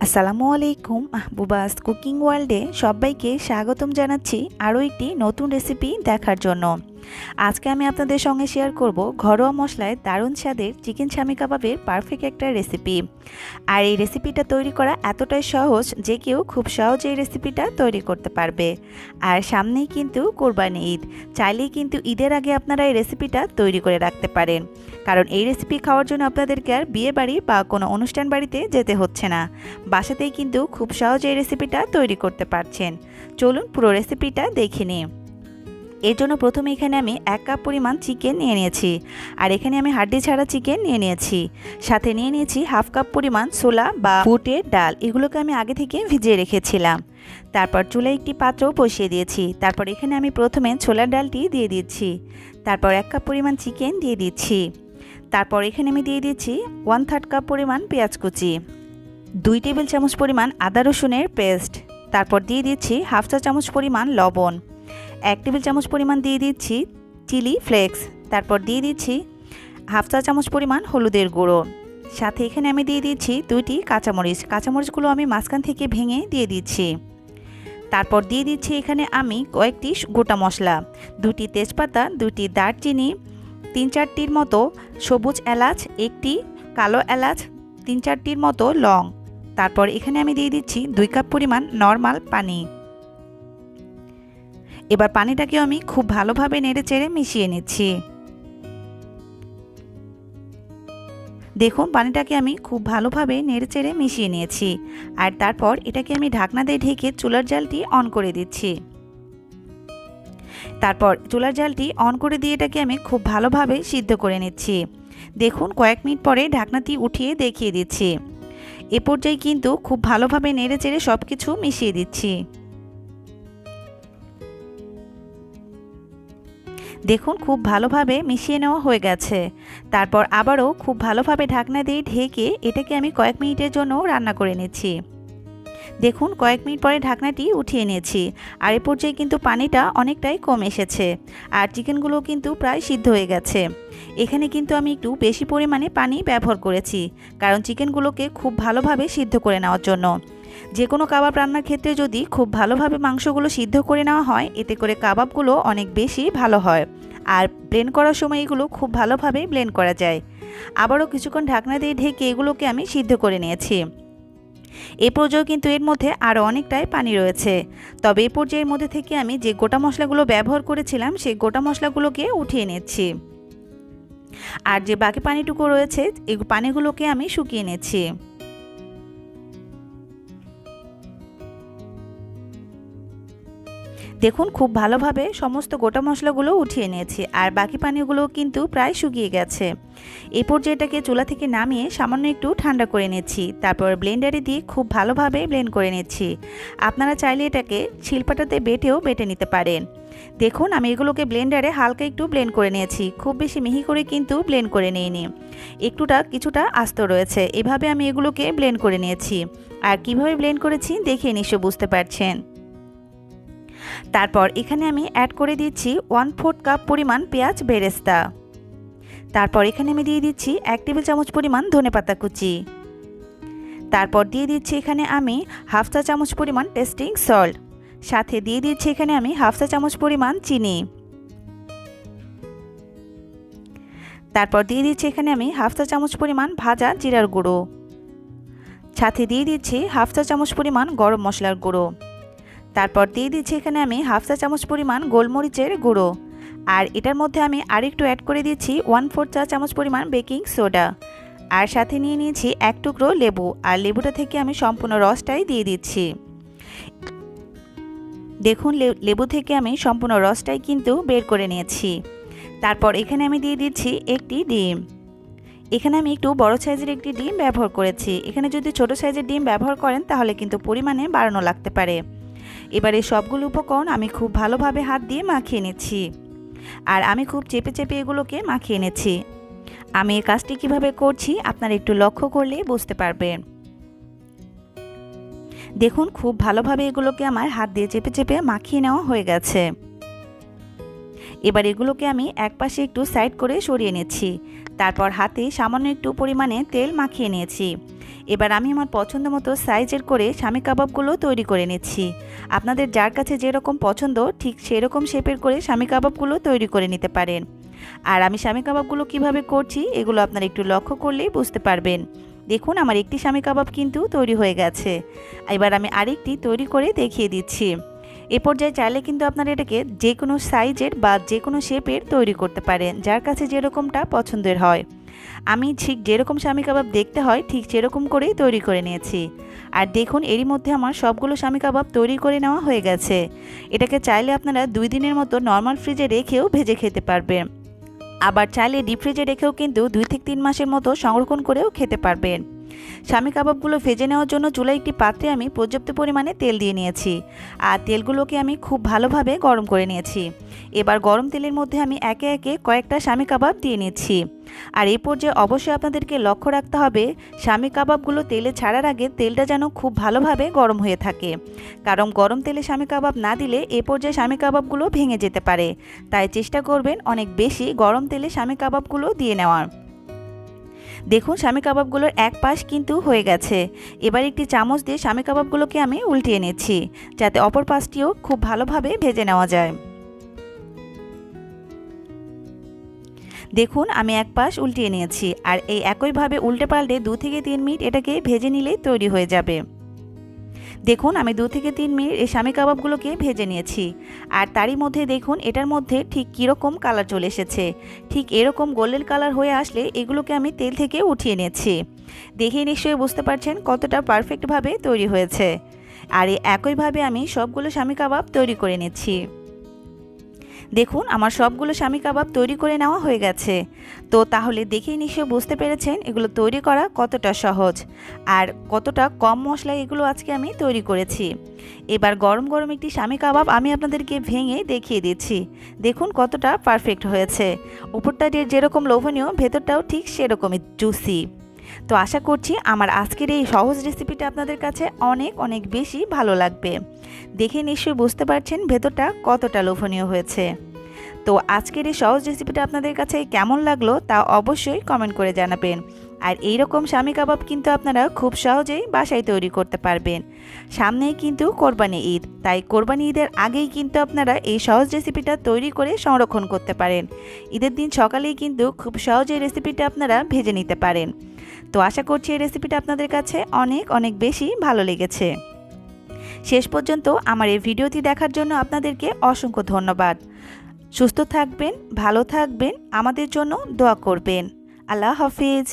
আসসালামু আলাইকুম। মাহবুবাস কুকিং ওয়ার্ল্ডে সবাইকে স্বাগতম জানাচ্ছি আরও একটি নতুন রেসিপি দেখার জন্য। আজকে আমি আপনাদের সঙ্গে শেয়ার করব ঘরোয়া মশলায় দারুণ স্বাদের চিকেন শামি কাবাবের পারফেক্ট একটা রেসিপি। আর এই রেসিপিটা তৈরি করা এতটাই সহজ যে কেউ খুব সহজে এই রেসিপিটা তৈরি করতে পারবে। আর সামনেই কিন্তু কোরবানি ঈদ, চাইলেই কিন্তু ঈদের আগে আপনারা এই রেসিপিটা তৈরি করে রাখতে পারেন, কারণ এই রেসিপি খাওয়ার জন্য আপনাদেরকে আর বিয়ে বাড়ি বা কোনো অনুষ্ঠান বাড়িতে যেতে হচ্ছে না, বাসাতেই কিন্তু খুব সহজে এই রেসিপিটা তৈরি করতে পারছেন। চলুন পুরো রেসিপিটা দেখে নিই। এর জন্য প্রথমে এখানে আমি 1 কাপ পরিমাণ চিকেন নিয়ে নিয়েছি, আর এখানে আমি হাড্ডি ছাড়া চিকেন নিয়ে নিয়েছি। সাথে নিয়ে নিয়েছি 1/2 কাপ পরিমাণ ছোলা বা বুটের ডাল, এগুলোকে আমি আগে থেকে ভিজিয়ে রেখেছিলাম। তারপর চুলায় একটি পাত্র বসিয়ে দিয়েছি। তারপর এখানে আমি প্রথমে ছোলার ডালটি দিয়ে দিচ্ছি। তারপর 1 কাপ পরিমাণ চিকেন দিয়ে দিচ্ছি। তারপর এখানে আমি দিয়ে দিচ্ছি 1/3 কাপ পরিমাণ পেঁয়াজ কুচি, 2 টেবিল চামচ পরিমাণ আদা রসুনের পেস্ট। তারপর দিয়ে দিচ্ছি 1/2 চা চামচ পরিমাণ লবণ, 1 টেবিল চামচ পরিমাণ দিয়ে দিচ্ছি চিলি ফ্লেক্স। তারপর দিয়ে দিচ্ছি 1/2 চা চামচ পরিমাণ হলুদের গুঁড়ো। সাথে এখানে আমি দিয়ে দিচ্ছি 2টি কাঁচামরিচ, কাঁচামরিচগুলো আমি মাঝখান থেকে ভেঙে দিয়ে দিচ্ছি। তারপর দিয়ে দিচ্ছি এখানে আমি কয়েকটি গোটা মশলা, 2টি তেজপাতা, 2টি দারচিনি, 3-4টির মতো সবুজ এলাচ, 1টি কালো এলাচ, 3-4টির মতো লং। তারপর এখানে আমি দিয়ে দিচ্ছি 2 কাপ পরিমাণ নর্মাল পানি। এবার পানিটাকে আমি খুব ভালোভাবে নেড়েচেড়ে মিশিয়ে নিচ্ছি। দেখুন পানিটাকে আমি খুব ভালোভাবে নেড়েচেড়ে মিশিয়ে নিয়েছি। আর তারপর এটাকে আমি ঢাকনা দিয়ে ঢেকে চুলার জালটি অন করে দিচ্ছি। তারপর চুলার জালটি অন করে দিয়ে এটাকে আমি খুব ভালোভাবে সিদ্ধ করে নিচ্ছি। দেখুন কয়েক মিনিট পরে ঢাকনাটি উঠিয়ে দেখিয়ে দিচ্ছি। এ পর্যায়ে কিন্তু খুব ভালোভাবে নেড়েচেড়ে সব কিছু মিশিয়ে দিচ্ছি। দেখুন খুব ভালোভাবে মিশিয়ে নেওয়া হয়ে গেছে। তারপর আবারও খুব ভালোভাবে ঢাকনা দিয়ে ঢেকে এটাকে আমি কয়েক মিনিটের জন্য রান্না করে নিচ্ছি। দেখুন কয়েক মিনিট পরে ঢাকনাটি উঠিয়ে নিয়েছি। আর এ পর্যায়ে কিন্তু পানিটা অনেকটাই কম এসেছে, আর চিকেনগুলো কিন্তু প্রায় সিদ্ধ হয়ে গেছে। এখানে কিন্তু আমি একটু বেশি পরিমাণে পানি ব্যবহার করেছি, কারণ চিকেনগুলোকে খুব ভালোভাবে সিদ্ধ করে নেওয়ার জন্য। যে কোনো কাবাব রান্নার ক্ষেত্রে যদি খুব ভালোভাবে মাংসগুলো সিদ্ধ করে নেওয়া হয়, এতে করে কাবাবগুলো অনেক বেশি ভালো হয়, আর ব্লেন্ড করার সময় এগুলো খুব ভালোভাবে ব্লেন্ড করা যায়। আবারও কিছুক্ষণ ঢাকনা দিয়ে ঢেকে এগুলোকে আমি সিদ্ধ করে নিয়েছি। এ পর্যায়েও কিন্তু এর মধ্যে আরও অনেকটাই পানি রয়েছে, তবে এ পর্যায়ের মধ্যে থেকে আমি যে গোটা মশলাগুলো ব্যবহার করেছিলাম সেই গোটা মশলাগুলোকে উঠিয়ে নিচ্ছি। আর যে বাকি পানিটুকু রয়েছে এই পানিগুলোকে আমি শুকিয়ে নিচ্ছি। দেখুন খুব ভালোভাবে সমস্ত গোটা মশলাগুলো উঠিয়ে নিয়েছি, আর বাকি পানিগুলো কিন্তু প্রায় শুকিয়ে গেছে। এই পর্যায়ে এটাকে চুলা থেকে নামিয়ে সামান্য একটু ঠান্ডা করে নিচ্ছি। তারপর ব্লেন্ডারে দিয়ে খুব ভালোভাবে ব্লেন্ড করে নিচ্ছি। আপনারা চাইলে এটাকে শিলপাটাতে বেটে নিতে পারেন। দেখুন আমি এগুলোকে ব্লেন্ডারে হালকা একটু ব্লেন্ড করে নিয়েছি, খুব বেশি মিহি করে কিন্তু ব্লেন্ড করে নিইনি, কিছুটা আস্ত রয়েছে। এভাবে আমি এগুলোকে ব্লেন্ড করে নিয়েছি। আর কিভাবে ব্লেন্ড করেছি দেখে নিশ্চয় বুঝতে পারছেন। তারপর এখানে আমি অ্যাড করে দিচ্ছি 1/4 কাপ পরিমাণ পেঁয়াজ বেরেস্তা। তারপর এখানে আমি দিয়ে দিচ্ছি 1 টেবিল চামচ পরিমাণ ধনেপাতা কুচি। তারপর দিয়ে দিচ্ছি এখানে আমি 1/2 চা চামচ পরিমাণ টেস্টিং সল্ট। সাথে দিয়ে দিচ্ছি এখানে আমি 1/2 চা চামচ পরিমাণ চিনি। তারপর দিয়ে দিচ্ছি এখানে আমি 1/2 চা চামচ পরিমাণ ভাজা জিরার গুঁড়ো। সাথে দিয়ে দিচ্ছি 1/2 চা চামচ পরিমাণ গরম মশলার গুঁড়ো। তারপর দিয়ে দিচ্ছি এখানে আমি 1/2 চা চামচ পরিমাণ গোলমরিচের গুঁড়ো। আর এটার মধ্যে আমি আরেকটু অ্যাড করে দিচ্ছি 1/4 চা চামচ পরিমাণ বেকিং সোডা। আর সাথে নিয়ে নিয়েছি 1 টুকরো লেবু, আর লেবুটা থেকে আমি সম্পূর্ণ রসটাই দিয়ে দিচ্ছি। দেখুন লেবু থেকে আমি সম্পূর্ণ রসটাই কিন্তু বের করে নিয়েছি। তারপর এখানে আমি দিয়ে দিচ্ছি একটি ডিম। এখানে আমি একটু বড় সাইজের একটি ডিম ব্যবহার করেছি। এখানে যদি ছোট সাইজের ডিম ব্যবহার করেন তাহলে কিন্তু পরিমাণে বাড়ানো লাগতে পারে। এবারে সবগুলো উপকরণ আমি খুব ভালোভাবে হাত দিয়ে মাখিয়ে নিচ্ছি, আর আমি খুব চেপে চেপে এগুলোকে মাখিয়ে নিচ্ছি। আমি এই কাজটি কিভাবে করছি আপনারা একটু লক্ষ্য করলে বুঝতে পারবেন। দেখুন খুব ভালোভাবে এগুলোকে আমার হাত দিয়ে চেপে চেপে মাখিয়ে নেওয়া হয়ে গেছে। এবার এগুলোকে আমি একপাশে একটু সাইড করে সরিয়ে নিচ্ছি। তারপর হাতে সামান্য একটু পরিমাণে তেল মাখিয়ে নিয়েছি। এবার আমি আমার পছন্দ মতো সাইজের করে স্বামী কাবাবগুলো তৈরি করে নিচ্ছি। আপনাদের যার কাছে যেরকম পছন্দ ঠিক সেরকম শেপের করে স্বামী কাবাবগুলো তৈরি করে নিতে পারেন। আর আমি স্বামী কাবাবগুলো কিভাবে করছি এগুলো আপনারা একটু লক্ষ্য করলেই বুঝতে পারবেন। দেখুন আমার একটি স্বামী কাবাব কিন্তু তৈরি হয়ে গেছে। এবার আমি আরেকটি তৈরি করে দেখিয়ে দিচ্ছি। এ পর্যায়ে চাইলে কিন্তু আপনারা এটাকে যে কোনো সাইজের বা যে কোনো শেপের তৈরি করতে পারেন, যার কাছে যেরকমটা পছন্দের হয়। আমি ঠিক যেরকম স্বামী কাবাব দেখতে হয় ঠিক সেরকম করেই তৈরি করে নিয়েছি। আর দেখুন এরই মধ্যে আমার সবগুলো স্বামী কাবাব তৈরি করে নেওয়া হয়ে গেছে। এটাকে চাইলে আপনারা 2 দিনের মতো নর্মাল ফ্রিজে রেখেও ভেজে খেতে পারবেন। আবার চাইলে ডিপ ফ্রিজে রেখেও কিন্তু 2 থেকে 3 মাসের মতো সংরক্ষণ করেও খেতে পারবেন। স্বামী কাবাবগুলো ভেজে নেওয়ার জন্য চুলায় একটি পাত্রে আমি পর্যাপ্ত পরিমাণে তেল দিয়ে নিয়েছি। আর তেলগুলোকে আমি খুব ভালোভাবে গরম করে নিয়েছি। এবার গরম তেলের মধ্যে আমি একে একে কয়েকটা স্বামী কাবাব দিয়ে নিচ্ছি। আর এই পর্যায়ে অবশ্যই আপনাদেরকে লক্ষ্য রাখতে হবে স্বামী কাবাবগুলো তেলে ছাড়ার আগে তেলটা যেন খুব ভালোভাবে গরম হয়ে থাকে, কারণ গরম তেলে স্বামী কাবাব না দিলে এ পর্যায়ে স্বামী কাবাবগুলো ভেঙে যেতে পারে। তাই চেষ্টা করবেন অনেক বেশি গরম তেলে স্বামী কাবাবগুলো দিয়ে নেওয়ার। দেখুন স্বামী কাবাবগুলোর এক পাশ কিন্তু হয়ে গেছে। এবার একটি চামচ দিয়ে স্বামী কাবাবগুলোকে আমি উল্টিয়ে নিচ্ছি, যাতে অপর পাশটিও খুব ভালোভাবে ভেজে নেওয়া যায়। দেখুন আমি এক পাশ উল্টিয়ে নিয়েছি, আর এই একইভাবে উল্টে পাল্টে 2 থেকে 3 মিনিট এটাকে ভেজে নিলেই তৈরি হয়ে যাবে। দেখুন আমি 2 থেকে 3 মিনিট এই স্বামী কাবাবগুলোকে ভেজে নিয়েছি। আর তারই মধ্যে দেখুন এটার মধ্যে ঠিক কীরকম কালার চলে এসেছে। ঠিক এরকম গোল্ডেন কালার হয়ে আসলে এগুলোকে আমি তেল থেকে উঠিয়ে নিয়েছি। দেখেই নিশ্চয়ই বুঝতে পারছেন কতটা পারফেক্টভাবে তৈরি হয়েছে। আর এই একইভাবে আমি সবগুলো স্বামী কাবাব তৈরি করে নিচ্ছি। দেখুন আমার সবগুলো স্বামী কাবাব তৈরি করে নেওয়া হয়ে গেছে। তো তাহলে দেখেই নিশ্চয়ই বুঝতে পেরেছেন এগুলো তৈরি করা কতটা সহজ আর কতটা কম মশলায় এগুলো আজকে আমি তৈরি করেছি। এবার গরম গরম একটি স্বামী কাবাব আমি আপনাদেরকে ভেঙে দেখিয়ে দিচ্ছি। দেখুন কতটা পারফেক্ট হয়েছে। উপরটা যেরকম লোভনীয় ভেতরটাও ঠিক সেরকমই জুসি। তো আশা করছি আমার আজকের এই সহজ রেসিপিটা আপনাদের কাছে অনেক অনেক বেশি ভালো লাগবে। দেখে নিশ্চয়ই বুঝতে পারছেন ভেতরটা কতটা লোভনীয় হয়েছে। তো আজকের এই সহজ রেসিপিটা আপনাদের কাছে কেমন লাগলো তা অবশ্যই কমেন্ট করে জানাবেন। আর এই রকম স্বামী কাবাব কিন্তু আপনারা খুব সহজেই বাসায় তৈরি করতে পারবেন। সামনেই কিন্তু কোরবানি ঈদ, তাই কোরবানি ঈদের আগেই কিন্তু আপনারা এই সহজ রেসিপিটা তৈরি করে সংরক্ষণ করতে পারেন। ঈদের দিন সকালেই কিন্তু খুব সহজেই রেসিপিটা আপনারা ভেজে নিতে পারেন। তো আশা করছি এই রেসিপিটা আপনাদের কাছে অনেক অনেক বেশি ভালো লেগেছে। শেষ পর্যন্ত আমার এই ভিডিওটি দেখার জন্য আপনাদেরকে অসংখ্য ধন্যবাদ। সুস্থ থাকবেন, ভালো থাকবেন, আমাদের জন্য দোয়া করবেন। আল্লাহ হাফিজ।